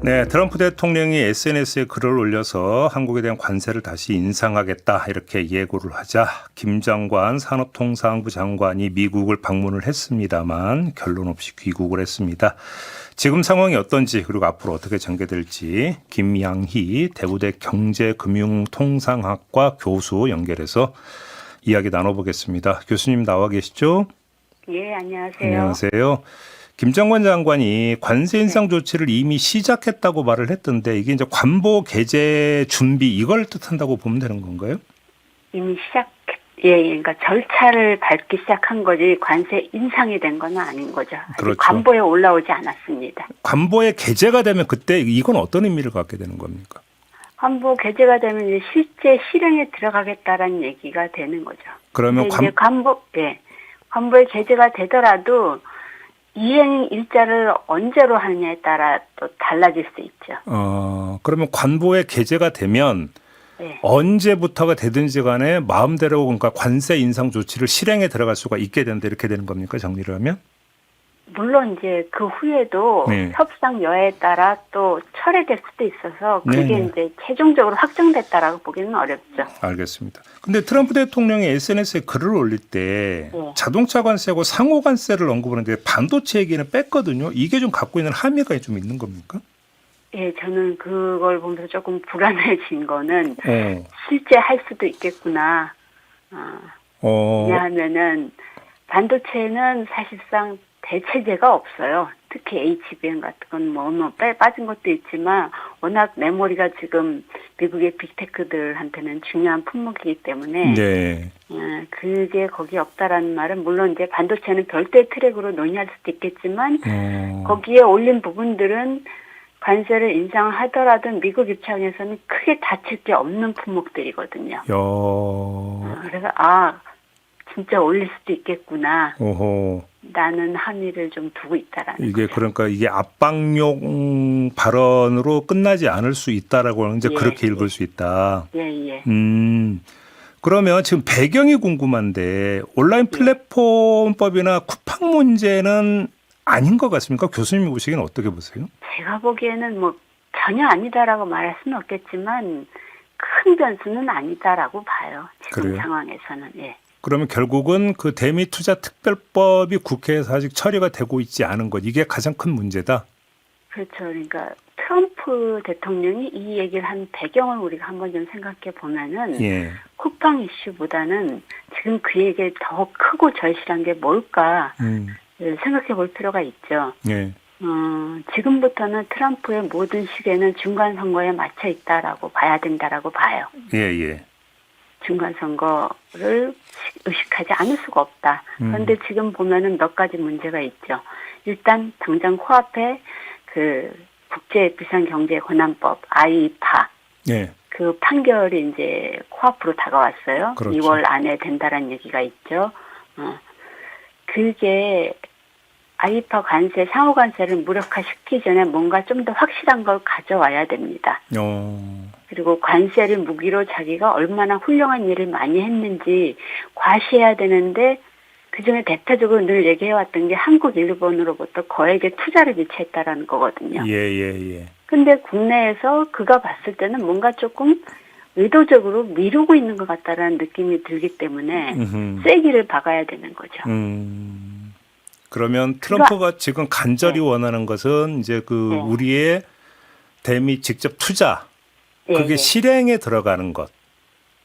네, 트럼프 대통령이 SNS에 글을 올려서 한국에 대한 관세를 다시 인상하겠다 이렇게 예고를 하자 김장관 산업통상부 장관이 미국을 방문을 했습니다만 결론 없이 귀국을 했습니다. 지금 상황이 어떤지 그리고 앞으로 어떻게 전개될지 김양희 대구대 경제금융통상학과 교수 연결해서 이야기 나눠보겠습니다. 교수님 나와 계시죠? 예, 안녕하세요. 안녕하세요. 김장관 장관이 관세 인상 조치를 이미 시작했다고 말을 했던데 이게 이제 관보 개제 준비 이걸 뜻한다고 보면 되는 건가요? 이미 그러니까 절차를 밟기 시작한 거지 관세 인상이 된 건 아닌 거죠. 아직 그렇죠. 관보에 올라오지 않았습니다. 관보에 개제가 되면 그때 이건 어떤 의미를 갖게 되는 겁니까? 관보 개제가 되면 이제 실제 실행에 들어가겠다라는 얘기가 되는 거죠. 그러면 이제 관보에 개제가 되더라도 이행 일자를 언제로 하느냐에 따라 또 달라질 수 있죠. 그러면 관보에 개제가 되면 네. 언제부터가 되든지 간에 마음대로 그러니까 관세 인상 조치를 실행에 들어갈 수가 있게 된다 이렇게 되는 겁니까? 정리를 하면? 물론 이제 그 후에도 네. 협상 여하에 따라 또 철회될 수도 있어서 그게 네. 이제 최종적으로 확정됐다라고 보기는 어렵죠. 알겠습니다. 근데 트럼프 대통령이 SNS에 글을 올릴 때 네. 자동차 관세하고 상호 관세를 언급을 하는데 반도체 얘기는 뺐거든요. 이게 좀 갖고 있는 함의가 좀 있는 겁니까? 예, 저는 그걸 보면서 조금 불안해진 거는 어. 실제 할 수도 있겠구나. 왜냐하면은 반도체는 사실상 대체제가 없어요. 특히 HBM 같은 건 뭐 빠진 것도 있지만 워낙 메모리가 지금 미국의 빅테크들한테는 중요한 품목이기 때문에 네. 그게 거기 없다라는 말은 물론 이제 반도체는 별도의 트랙으로 논의할 수도 있겠지만 거기에 올린 부분들은 관세를 인상하더라도 미국 입장에서는 크게 다칠 게 없는 품목들이거든요. 그래서 진짜 올릴 수도 있겠구나. 오호. 라는 함의를 좀 두고 있다라는 이게 거죠. 그러니까 이게 압박용 발언으로 끝나지 않을 수 있다라고 하는 이제 그렇게 읽을 수 있다. 예. 그러면 지금 배경이 궁금한데 온라인 플랫폼법이나 쿠팡 문제는 아닌 것 같습니까? 교수님이 보시기에는 어떻게 보세요? 제가 보기에는 뭐 전혀 아니다라고 말할 수는 없겠지만 큰 변수는 아니다라고 봐요. 지금 그래요? 상황에서는. 예. 그러면 결국은 그 대미투자특별법이 국회에서 아직 처리가 되고 있지 않은 것 이게 가장 큰 문제다. 그렇죠. 그러니까 트럼프 대통령이 이 얘기를 한 배경을 우리가 한번 좀 생각해 보면은 예. 쿠팡 이슈보다는 지금 그 얘기에 더 크고 절실한 게 뭘까 생각해 볼 필요가 있죠. 예. 지금부터는 트럼프의 모든 시계는 중간 선거에 맞춰 있다라고 봐야 된다라고 봐요. 예. 중간 선거를 의식하지 않을 수가 없다. 그런데 지금 보면은 몇 가지 문제가 있죠. 일단 당장 코앞에 그 국제비상경제권한법 IEEPA 예. 그 판결이 이제 코앞으로 다가왔어요. 그렇죠. 2월 안에 된다라는 얘기가 있죠. 그게 IEEPA 관세, 상호 관세를 무력화시키기 전에 뭔가 좀 더 확실한 걸 가져와야 됩니다. 그리고 관세를 무기로 자기가 얼마나 훌륭한 일을 많이 했는지 과시해야 되는데 그중에 대표적으로 늘 얘기해왔던 게 한국, 일본으로부터 거액의 투자를 유치했다라는 거거든요. 예. 근데 국내에서 그가 봤을 때는 뭔가 조금 의도적으로 미루고 있는 것 같다라는 느낌이 들기 때문에 쐐기를 박아야 되는 거죠. 그러면 트럼프가 지금 간절히 원하는 것은 이제 우리의 대미 직접 투자 그게 실행에 들어가는 것.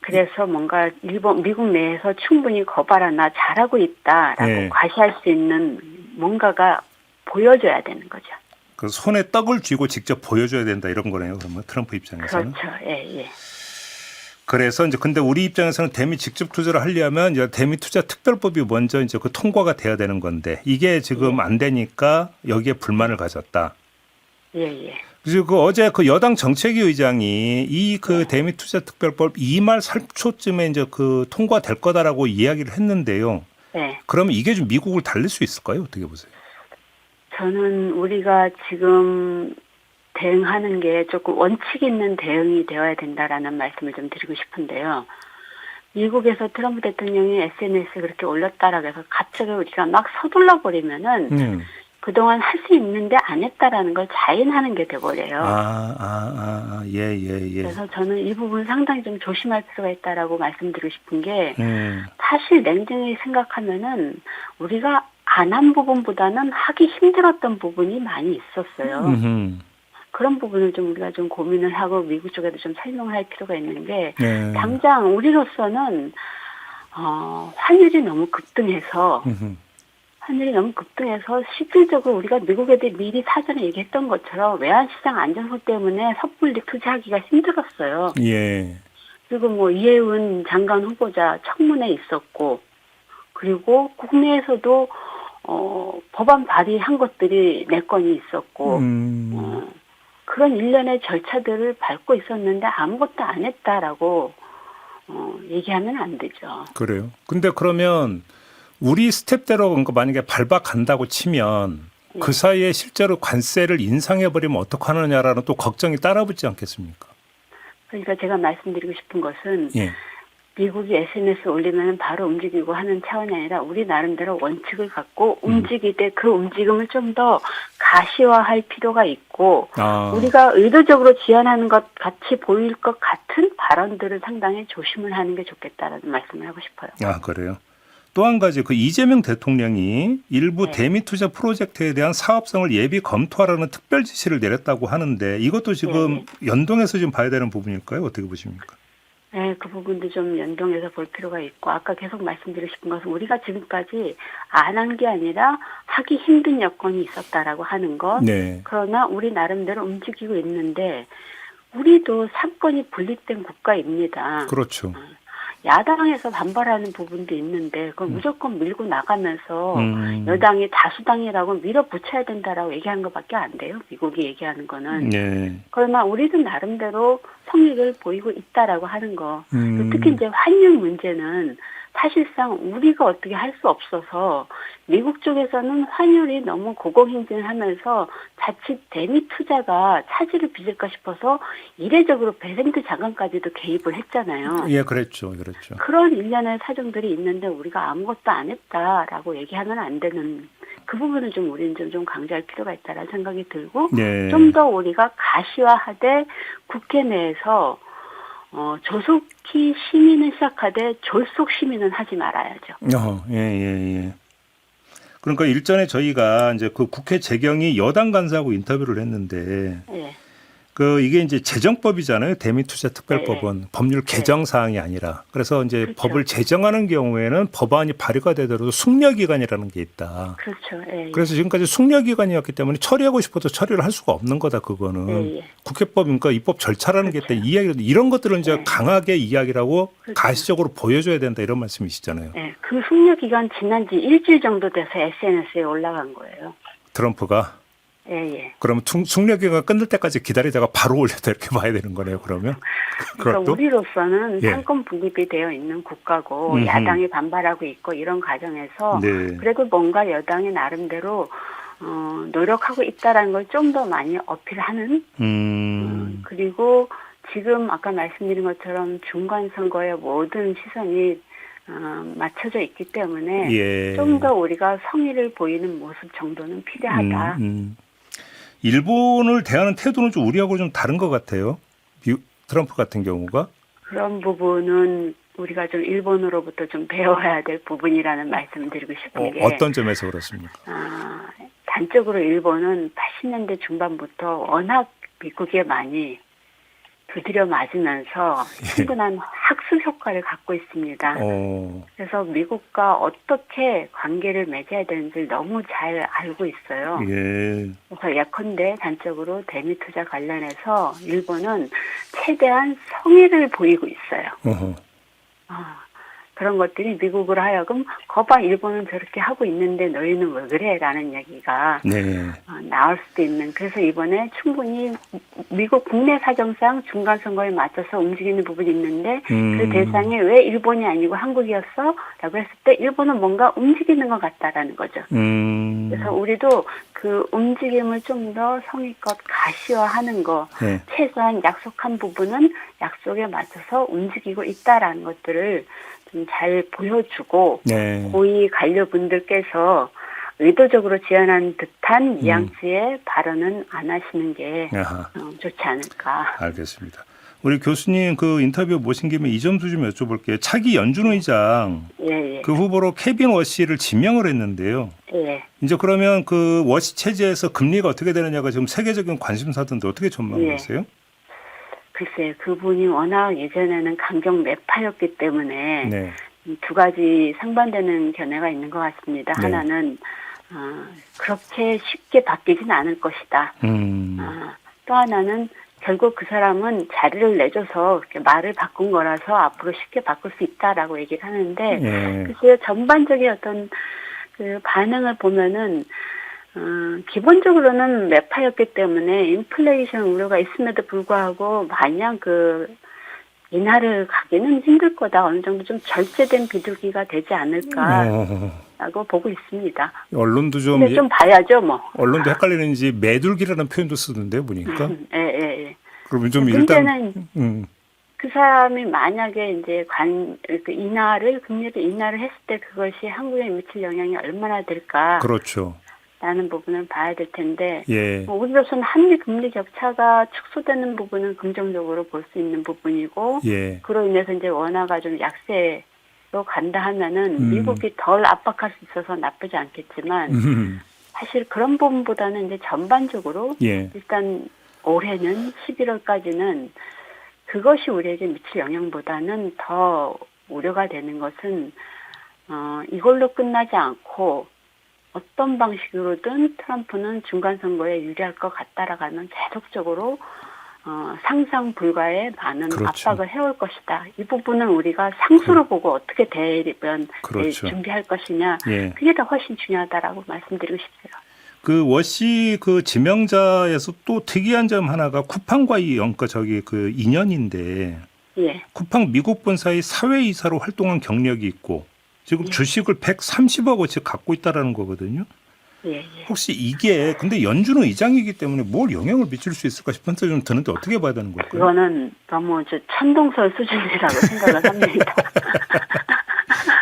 그래서 뭔가 미국 내에서 충분히 거봐라 나 잘하고 있다라고 과시할 수 있는 뭔가가 보여줘야 되는 거죠. 그 손에 떡을 쥐고 직접 보여줘야 된다 이런 거네요. 그러면 트럼프 입장에서는. 그렇죠. 예. 그래서 이제 근데 우리 입장에서는 대미 직접 투자를 하려면 이제 대미 투자 특별법이 먼저 이제 그 통과가 돼야 되는 건데 이게 지금 안 되니까 여기에 불만을 가졌다. 예. 그리고 어제 그 여당 정책위 의장이 이 그 대미 투자 특별법 2말 3초쯤에 이제 그 통과될 거다라고 이야기를 했는데요. 네. 그러면 이게 좀 미국을 달랠 수 있을까요? 어떻게 보세요? 저는 우리가 지금 대응하는 게 조금 원칙 있는 대응이 되어야 된다라는 말씀을 좀 드리고 싶은데요. 미국에서 트럼프 대통령이 SNS에 그렇게 올렸다라고 해서 갑자기 우리가 막 서둘러 버리면은 그동안 할 수 있는데 안 했다라는 걸 자인하는 게 돼버려요. 예. 그래서 저는 이 부분 상당히 좀 조심할 필요가 있다라고 말씀드리고 싶은 게 사실 냉정히 생각하면은 우리가 안 한 부분보다는 하기 힘들었던 부분이 많이 있었어요. 그런 부분을 좀 우리가 좀 고민을 하고 미국 쪽에도 좀 설명할 필요가 있는 게 당장 우리로서는 환율이 너무 급등해서 실질적으로 우리가 미국에 미리 사전에 얘기했던 것처럼 외환시장 안정성 때문에 섣불리 투자하기가 힘들었어요. 예. 그리고 뭐 이해운 장관 후보자 청문회 있었고, 그리고 국내에서도 법안 발의한 것들이 4건이 있었고, 그런 일련의 절차들을 밟고 있었는데 아무것도 안 했다라고 얘기하면 안 되죠. 그래요. 근데 그러면 우리 스텝대로 그러니까 만약에 밟아간다고 치면 그 사이에 실제로 관세를 인상해버리면 어떡하느냐라는 또 걱정이 따라붙지 않겠습니까? 그러니까 제가 말씀드리고 싶은 것은 예. 미국이 SNS 올리면 바로 움직이고 하는 차원이 아니라 우리 나름대로 원칙을 갖고 움직이되 그 움직임을 좀 더 가시화할 필요가 있고 우리가 의도적으로 지원하는 것 같이 보일 것 같은 발언들을 상당히 조심을 하는 게 좋겠다라는 말씀을 하고 싶어요. 그래요? 또 한 가지 그 이재명 대통령이 일부 대미투자 프로젝트에 대한 사업성을 예비 검토하라는 특별 지시를 내렸다고 하는데 이것도 지금 연동해서 좀 봐야 되는 부분일까요? 어떻게 보십니까? 네, 그 부분도 좀 연동해서 볼 필요가 있고 아까 계속 말씀드리고 싶은 것은 우리가 지금까지 안 한 게 아니라 하기 힘든 여건이 있었다라고 하는 것. 그러나 우리 나름대로 움직이고 있는데 우리도 상권이 분립된 국가입니다. 그렇죠. 야당에서 반발하는 부분도 있는데 그걸 무조건 밀고 나가면서 여당이 다수당이라고 밀어붙여야 된다라고 얘기하는 것밖에 안 돼요. 미국이 얘기하는 거는. 그러나 우리도 나름대로 성의를 보이고 있다라고 하는 거. 특히 이제 환율 문제는 사실상 우리가 어떻게 할 수 없어서 미국 쪽에서는 환율이 너무 고공행진하면서 자칫 대미 투자가 차질을 빚을까 싶어서 이례적으로 배생트 자금까지도 개입을 했잖아요. 예, 그랬죠. 그런 일련의 사정들이 있는데 우리가 아무것도 안 했다라고 얘기하면 안 되는 그 부분을 좀 우리는 좀 강조할 필요가 있다라는 생각이 들고 좀 더 우리가 가시화하되 국회 내에서 조속히 시민은 시작하되 졸속 시민은 하지 말아야죠. 예. 그러니까 일전에 저희가 이제 그 국회 재경이 여당 간사하고 인터뷰를 했는데 이게 이제 재정법이잖아요. 대미투자특별법은 법률 개정 사항이 아니라 그래서 이제 법을 제정하는 경우에는 법안이 발의가 되더라도 숙려기간이라는 게 있다. 그래서 지금까지 숙려기간이었기 때문에 처리하고 싶어도 처리를 할 수가 없는 거다. 그거는 국회법이니까 입법 절차라는 게 있다. 이런 것들은 이제 강하게 이야기를 하고 가시적으로 보여줘야 된다 이런 말씀이시잖아요. 그 숙려기간 지난 지 일주일 정도 돼서 SNS에 올라간 거예요. 트럼프가. 그러면 숙려기간 끝날 때까지 기다리다가 바로 올렸다 이렇게 봐야 되는 거네요. 그러면. 그러니까 우리로서는 상권 분립이 되어 있는 국가고 야당이 반발하고 있고 이런 과정에서 그래도 뭔가 여당이 나름대로 노력하고 있다라는 걸 좀 더 많이 어필하는 그리고 지금 아까 말씀드린 것처럼 중간선거에 모든 시선이 맞춰져 있기 때문에 좀 더 우리가 성의를 보이는 모습 정도는 필요하다. 일본을 대하는 태도는 좀 우리하고 좀 다른 것 같아요. 트럼프 같은 경우가. 그런 부분은 우리가 좀 일본으로부터 좀 배워야 될 부분이라는 말씀을 드리고 싶은 게. 어떤 점에서 그렇습니까? 단적으로 일본은 80년대 중반부터 워낙 미국에 많이 두드려 맞으면서 충분한 학습 효과를 갖고 있습니다. 그래서 미국과 어떻게 관계를 맺어야 되는지 너무 잘 알고 있어요. 그래서 예컨대 단적으로 대미 투자 관련해서 일본은 최대한 성의를 보이고 있어요. 그런 것들이 미국으로 하여금 거봐 일본은 저렇게 하고 있는데 너희는 왜 그래? 라는 얘기가 나올 수도 있는. 그래서 이번에 충분히 미국 국내 사정상 중간선거에 맞춰서 움직이는 부분이 있는데 그 대상이 왜 일본이 아니고 한국이었어? 라고 했을 때 일본은 뭔가 움직이는 것 같다라는 거죠. 그래서 우리도 그 움직임을 좀 더 성의껏 가시화하는 거 최소한 약속한 부분은 약속에 맞춰서 움직이고 있다라는 것들을 좀 잘 보여주고 고위 관료분들께서 의도적으로 지어낸 듯한 뉘앙스의 발언은 안 하시는 게 좋지 않을까. 알겠습니다. 우리 교수님 그 인터뷰 모신 김에 이 점도 좀 여쭤볼게요. 차기 연준 의장 그 후보로 케빈 워시를 지명을 했는데요. 이제 그러면 그 워시 체제에서 금리가 어떻게 되느냐가 지금 세계적인 관심사던데 어떻게 전망하세요? 글쎄요. 그분이 워낙 예전에는 강경 매파였기 때문에 두 가지 상반되는 견해가 있는 것 같습니다. 하나는 그렇게 쉽게 바뀌진 않을 것이다. 또 하나는 결국 그 사람은 자리를 내줘서 말을 바꾼 거라서 앞으로 쉽게 바꿀 수 있다라고 얘기를 하는데 글쎄요. 전반적인 어떤 그 반응을 보면은 기본적으로는 매파였기 때문에 인플레이션 우려가 있음에도 불구하고 마냥 그 인하를 가기는 힘들 거다. 어느 정도 좀 절제된 비둘기가 되지 않을까라고 보고 있습니다. 언론도 좀 봐야죠, 뭐. 언론도 헷갈리는지 매둘기라는 표현도 쓰던데 보니까. 그러면 좀 문제는 그 사람이 만약에 이제 금리를 인하를 했을 때 그것이 한국에 미칠 영향이 얼마나 될까. 그렇죠. 라는 부분을 봐야 될 텐데 우리로서는 한미 금리 격차가 축소되는 부분은 긍정적으로 볼 수 있는 부분이고 그로 인해서 이제 원화가 좀 약세로 간다 하면은 미국이 덜 압박할 수 있어서 나쁘지 않겠지만 사실 그런 부분보다는 이제 전반적으로 일단 올해는 11월까지는 그것이 우리에게 미칠 영향보다는 더 우려가 되는 것은 이걸로 끝나지 않고 어떤 방식으로든 트럼프는 중간선거에 유리할 것 같다라고 하면 계속적으로 상상 불가의 많은 압박을 해올 것이다. 이 부분은 우리가 상수로 보고 어떻게 대변 준비할 것이냐. 그게 더 훨씬 중요하다라고 말씀드리고 싶어요. 그 워시 그 지명자에서 또 특이한 점 하나가 쿠팡과의 그 인연인데 쿠팡 미국 본사의 사회이사로 활동한 경력이 있고 지금 주식을 130억 원씩 갖고 있다라는 거거든요. 혹시 이게 근데 연준 의장이기 때문에 뭘 영향을 미칠 수 있을까 싶은 생각이 좀 드는데 어떻게 봐야 되는 걸까요? 그거는 너무 천동설 수준이라고 생각을 합니다.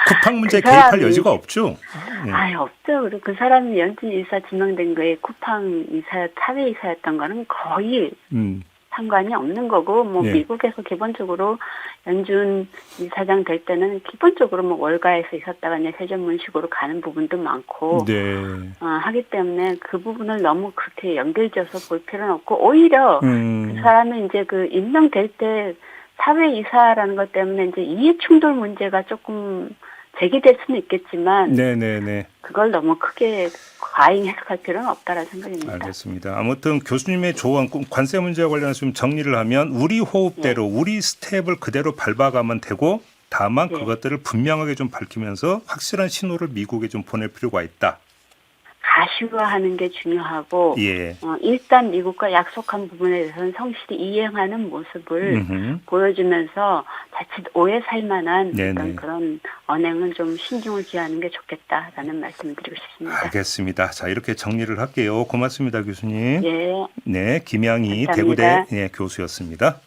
쿠팡 문제에 개입할 여지가 없죠? 없죠. 그리고 그 사람이 연준 이사 지명된 거에 쿠팡 사회이사였던 거는 거의 상관이 없는 거고 미국에서 기본적으로 연준 이사장 될 때는 기본적으로 월가에서 있었다가 이제 세전문식으로 가는 부분도 많고 하기 때문에 그 부분을 너무 그렇게 연결지어서 볼 필요는 없고 오히려 그 사람이 이제 그 임명될 때 사회이사라는 것 때문에 이제 이해충돌 문제가 조금 제기될 수는 있겠지만 그걸 너무 크게 과잉 해석할 필요는 없다라는 생각입니다. 알겠습니다. 아무튼 교수님의 조언, 관세 문제와 관련해서 좀 정리를 하면 우리 호흡대로 우리 스텝을 그대로 밟아가면 되고 다만 그것들을 분명하게 좀 밝히면서 확실한 신호를 미국에 좀 보낼 필요가 있다. 가시화하는 게 중요하고 일단 미국과 약속한 부분에 대해서는 성실히 이행하는 모습을 보여주면서 자칫 오해 살 만한 어떤 그런 언행은 좀 신중을 기하는 게 좋겠다라는 말씀을 드리고 싶습니다. 알겠습니다. 자, 이렇게 정리를 할게요. 고맙습니다, 교수님. 네, 김양희 감사합니다. 대구대 교수였습니다.